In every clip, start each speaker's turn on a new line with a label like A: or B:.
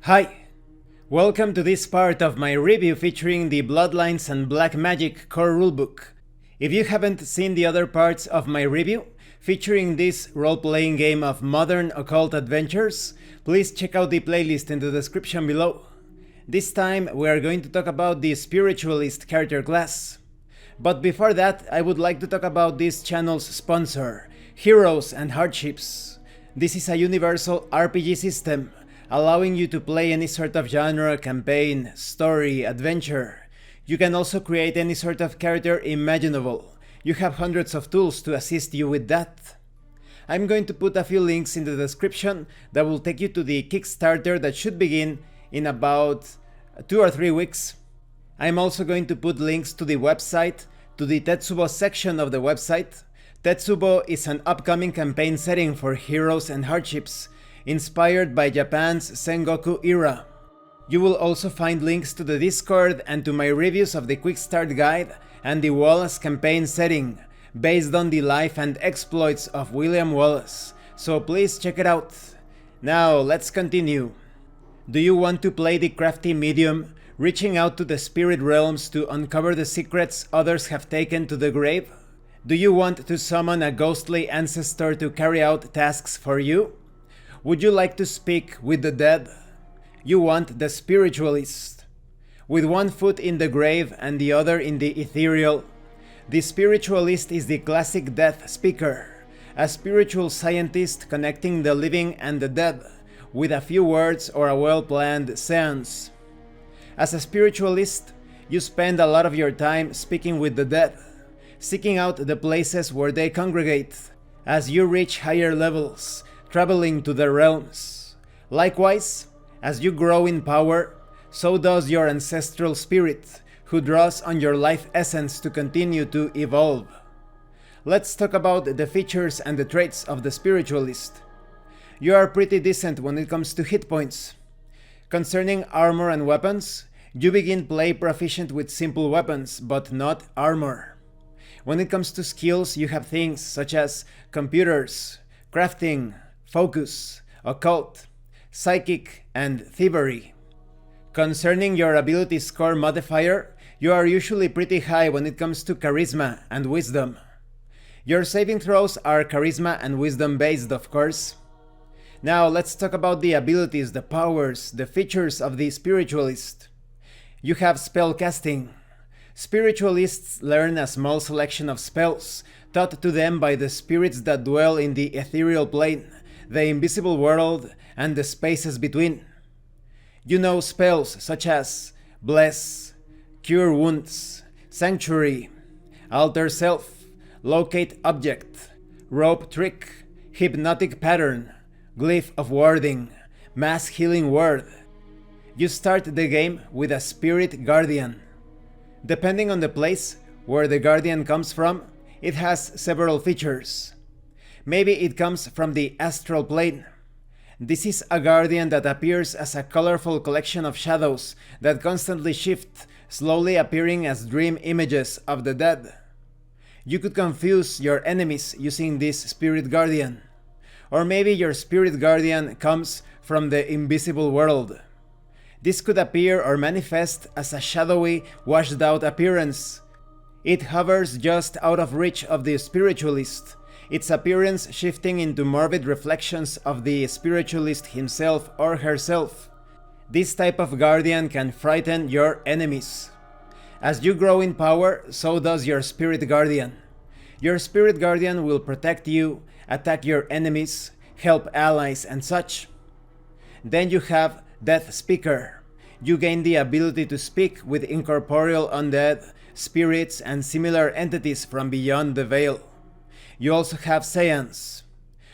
A: Hi! Welcome to this part of my review featuring the Bloodlines and Black Magic core rulebook. If you haven't seen the other parts of my review, featuring this role-playing game of modern occult adventures, please check out the playlist in the description below. This time we are going to talk about the Spiritualist character class. But before that, I would like to talk about this channel's sponsor, Heroes and Hardships. This is a universal RPG system, allowing you to play any sort of genre, campaign, story, adventure. You can also create any sort of character imaginable. You have hundreds of tools to assist you with that. I'm going to put a few links in the description that will take you to the Kickstarter that should begin in about 2 or 3 weeks. I'm also going to put links to the website, to the Tetsubo section of the website. Tetsubo is an upcoming campaign setting for Heroes and Hardships, inspired by Japan's Sengoku era. You will also find links to the Discord and to my reviews of the Quickstart guide and the Wallace campaign setting, based on the life and exploits of William Wallace, so please check it out. Now let's continue. Do you want to play the crafty medium, reaching out to the spirit realms to uncover the secrets others have taken to the grave? Do you want to summon a ghostly ancestor to carry out tasks for you? Would you like to speak with the dead? You want the Spiritualist. With one foot in the grave and the other in the ethereal, the Spiritualist is the classic death speaker, a spiritual scientist connecting the living and the dead with a few words or a well-planned seance. As a Spiritualist, you spend a lot of your time speaking with the dead, seeking out the places where they congregate. As you reach higher levels, traveling to the realms. Likewise, as you grow in power, so does your ancestral spirit, who draws on your life essence to continue to evolve. Let's talk about the features and the traits of the Spiritualist. You are pretty decent when it comes to hit points. Concerning armor and weapons, you begin play proficient with simple weapons, but not armor. When it comes to skills, you have things such as computers, crafting, focus, occult, psychic, and thievery. Concerning your ability score modifier, you are usually pretty high when it comes to charisma and wisdom. Your saving throws are charisma and wisdom based, of course. Now let's talk about the abilities, the powers, the features of the Spiritualist. You have spell casting. Spiritualists learn a small selection of spells taught to them by the spirits that dwell in the ethereal plane, the invisible world, and the spaces between. You know spells such as Bless, Cure Wounds, Sanctuary, Alter Self, Locate Object, Rope Trick, Hypnotic Pattern, Glyph of Warding, Mass Healing Word. You start the game with a Spirit Guardian. Depending on the place where the Guardian comes from, it has several features. Maybe it comes from the astral plane. This is a guardian that appears as a colorful collection of shadows that constantly shift, slowly appearing as dream images of the dead. You could confuse your enemies using this spirit guardian. Or maybe your spirit guardian comes from the invisible world. This could appear or manifest as a shadowy, washed-out appearance. It hovers just out of reach of the Spiritualist, its appearance shifting into morbid reflections of the Spiritualist himself or herself. This type of guardian can frighten your enemies. As you grow in power, so does your Spirit Guardian. Your Spirit Guardian will protect you, attack your enemies, help allies, and such. Then you have Death Speaker. You gain the ability to speak with incorporeal undead, spirits, and similar entities from beyond the veil. You also have Seance.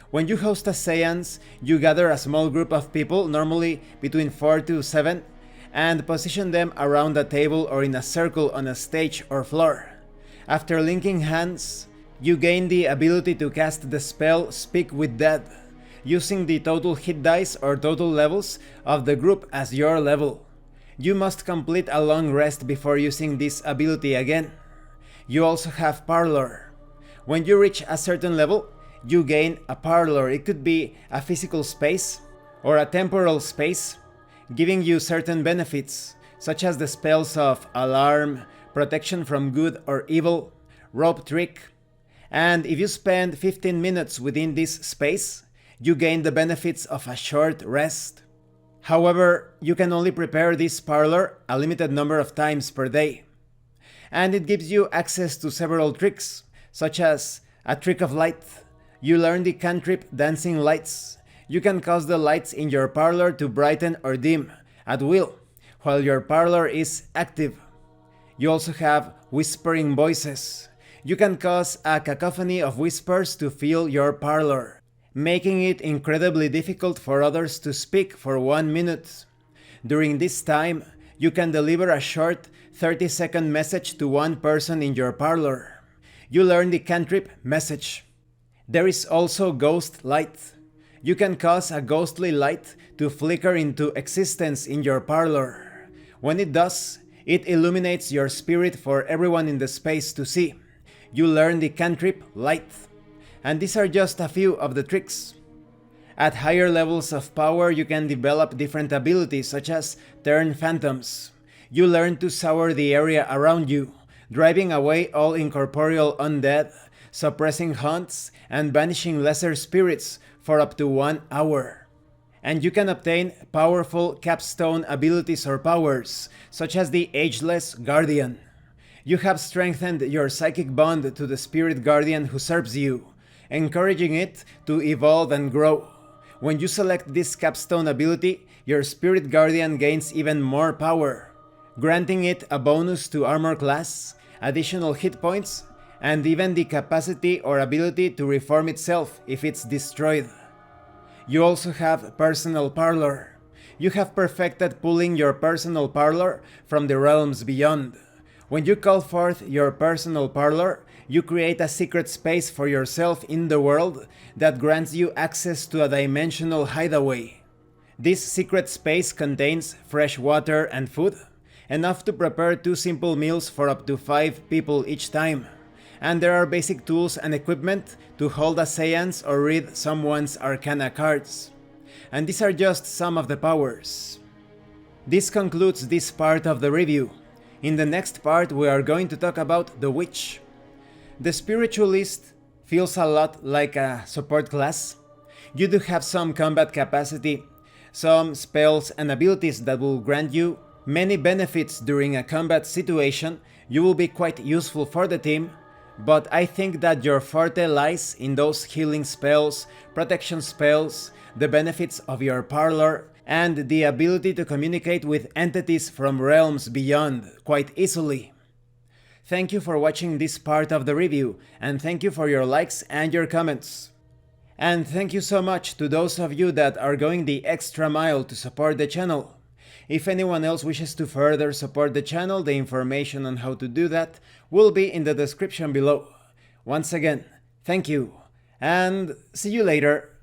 A: When you host a Seance, you gather a small group of people, normally between 4 to 7, and position them around a table or in a circle on a stage or floor. After linking hands, you gain the ability to cast the spell Speak with Dead, using the total hit dice or total levels of the group as your level. You must complete a long rest before using this ability again. You also have Parlor. When you reach a certain level, you gain a parlor. It could be a physical space or a temporal space. giving you certain benefits, such as the spells of Alarm, Protection from Good or Evil, Rope Trick, and if you spend 15 minutes within this space, you gain the benefits of a short rest. However, you can only prepare this parlor a limited number of times per day. And it gives you access to several tricks, such as a trick of light. You learn the cantrip Dancing Lights. You can cause the lights in your parlor to brighten or dim at will, while your parlor is active. You also have Whispering Voices. You can cause a cacophony of whispers to fill your parlor, making it incredibly difficult for others to speak for 1 minute. During this time, you can deliver a short 30-second message to one person in your parlor. You learn the cantrip Message. There is also Ghost Light. You can cause a ghostly light to flicker into existence in your parlor. When it does, it illuminates your spirit for everyone in the space to see. You learn the cantrip Light. And these are just a few of the tricks. At higher levels of power, you can develop different abilities such as Turn Phantoms. You learn to sour the area around you, driving away all incorporeal undead, suppressing haunts, and banishing lesser spirits for up to 1 hour. And you can obtain powerful capstone abilities or powers, such as the Ageless Guardian. You have strengthened your psychic bond to the spirit guardian who serves you, encouraging it to evolve and grow. When you select this capstone ability, your spirit guardian gains even more power, granting it a bonus to armor class, additional hit points, and even the capacity or ability to reform itself if it's destroyed. You also have Personal Parlor. You have perfected pulling your personal parlor from the realms beyond. When you call forth your personal parlor, you create a secret space for yourself in the world that grants you access to a dimensional hideaway. This secret space contains fresh water and food, enough to prepare 2 simple meals for up to 5 people each time. And there are basic tools and equipment to hold a seance or read someone's arcana cards. And these are just some of the powers. This concludes this part of the review. In the next part, we are going to talk about the Witch. The Spiritualist feels a lot like a support class. You do have some combat capacity, some spells and abilities that will grant you many benefits during a combat situation. You will be quite useful for the team, but I think that your forte lies in those healing spells, protection spells, the benefits of your parlor, and the ability to communicate with entities from realms beyond quite easily. Thank you for watching this part of the review, and thank you for your likes and your comments. And thank you so much to those of you that are going the extra mile to support the channel. If anyone else wishes to further support the channel, the information on how to do that will be in the description below. Once again, thank you, and see you later.